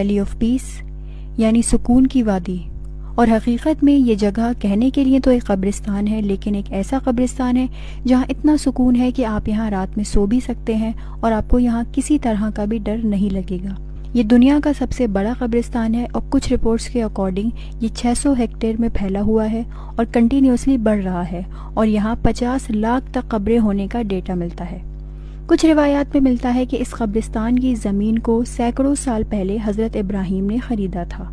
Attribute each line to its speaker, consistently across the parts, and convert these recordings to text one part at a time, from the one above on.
Speaker 1: Valley of peace یعنی سکون کی وادی، اور حقیقت میں یہ جگہ کہنے کے لیے تو ایک قبرستان ہے، لیکن ایک ایسا قبرستان ہے جہاں اتنا سکون ہے کہ آپ یہاں رات میں سو بھی سکتے ہیں اور آپ کو یہاں کسی طرح کا بھی ڈر نہیں لگے گا۔ یہ دنیا کا سب سے بڑا قبرستان ہے اور کچھ رپورٹس کے اکارڈنگ یہ 600 ہیکٹیئر میں پھیلا ہوا ہے اور کنٹینیوسلی بڑھ رہا ہے، اور یہاں 50 لاکھ تک قبریں ہونے کا ڈیٹا ملتا ہے۔ کچھ روایات میں ملتا ہے کہ اس قبرستان کی زمین کو سینکڑوں سال پہلے حضرت ابراہیم نے خریدا تھا،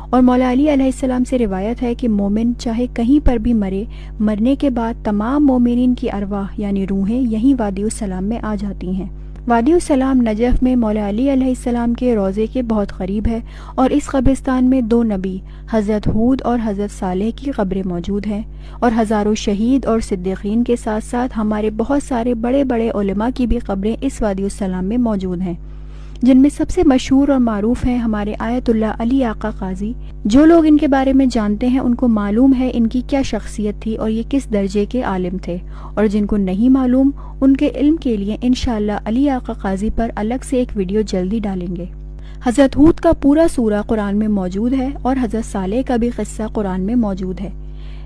Speaker 1: اور مولا علی علیہ السلام سے روایت ہے کہ مومن چاہے کہیں پر بھی مرے، مرنے کے بعد تمام مومنین کی ارواح یعنی روحیں یہیں وادی السلام میں آ جاتی ہیں۔ وادی السلام نجف میں مولا علی علیہ السلام کے روضے کے بہت قریب ہے، اور اس قبرستان میں 2 نبی حضرت ہود اور حضرت صالح کی قبریں موجود ہیں، اور ہزاروں شہید اور صدیقین کے ساتھ ساتھ ہمارے بہت سارے بڑے بڑے علماء کی بھی قبریں اس وادی السلام میں موجود ہیں، جن میں سب سے مشہور اور معروف ہیں ہمارے آیت اللہ علی آقا قاضی۔ جو لوگ ان کے بارے میں جانتے ہیں ان کو معلوم ہے ان کی کیا شخصیت تھی اور یہ کس درجے کے عالم تھے، اور جن کو نہیں معلوم ان کے علم کے لیے انشاءاللہ علی آقا قاضی پر الگ سے ایک ویڈیو جلدی ڈالیں گے۔ حضرت ہود کا پورا سورہ قرآن میں موجود ہے، اور حضرت صالح کا بھی قصہ قرآن میں موجود ہے۔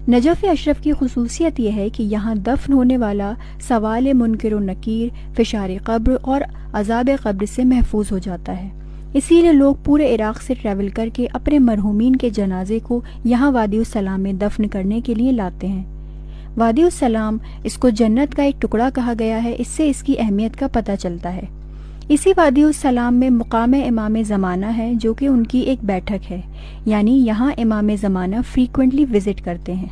Speaker 1: نجف اشرف کی خصوصیت یہ ہے کہ یہاں دفن ہونے والا سوال منکر و نکیر، فشار قبر اور عذاب قبر سے محفوظ ہو جاتا ہے۔ اسی لیے لوگ پورے عراق سے ٹریول کر کے اپنے مرحومین کے جنازے کو یہاں وادی السلام میں دفن کرنے کے لیے لاتے ہیں۔ وادی السلام اس کو جنت کا ایک ٹکڑا کہا گیا ہے، اس سے اس کی اہمیت کا پتہ چلتا ہے۔ اسی وادی السلام میں مقام امام زمانہ ہے جو کہ ان کی ایک بیٹھک ہے، یعنی یہاں امام زمانہ فریکوینٹلی وزٹ کرتے ہیں،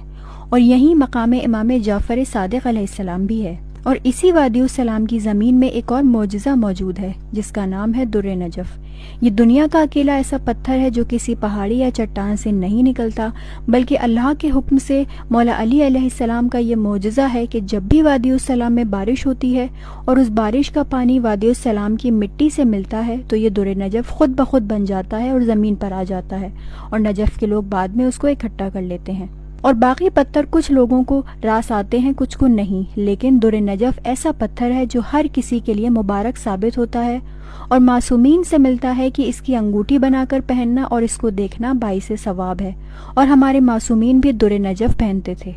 Speaker 1: اور یہیں مقام امام جعفر صادق علیہ السلام بھی ہے۔ اور اسی وادی السلام کی زمین میں ایک اور معجزہ موجود ہے جس کا نام ہے در نجف۔ یہ دنیا کا اکیلا ایسا پتھر ہے جو کسی پہاڑی یا چٹان سے نہیں نکلتا، بلکہ اللہ کے حکم سے مولا علی علیہ السلام کا یہ معجزہ ہے کہ جب بھی وادی السلام میں بارش ہوتی ہے اور اس بارش کا پانی وادی السلام کی مٹی سے ملتا ہے تو یہ در نجف خود بخود بن جاتا ہے اور زمین پر آ جاتا ہے، اور نجف کے لوگ بعد میں اس کو اکٹھا کر لیتے ہیں۔ اور باقی پتھر کچھ لوگوں کو راس آتے ہیں، کچھ کو نہیں، لیکن در نجف ایسا پتھر ہے جو ہر کسی کے لیے مبارک ثابت ہوتا ہے، اور معصومین سے ملتا ہے کہ اس کی انگوٹھی بنا کر پہننا اور اس کو دیکھنا باعث ثواب ہے، اور ہمارے معصومین بھی در نجف پہنتے تھے۔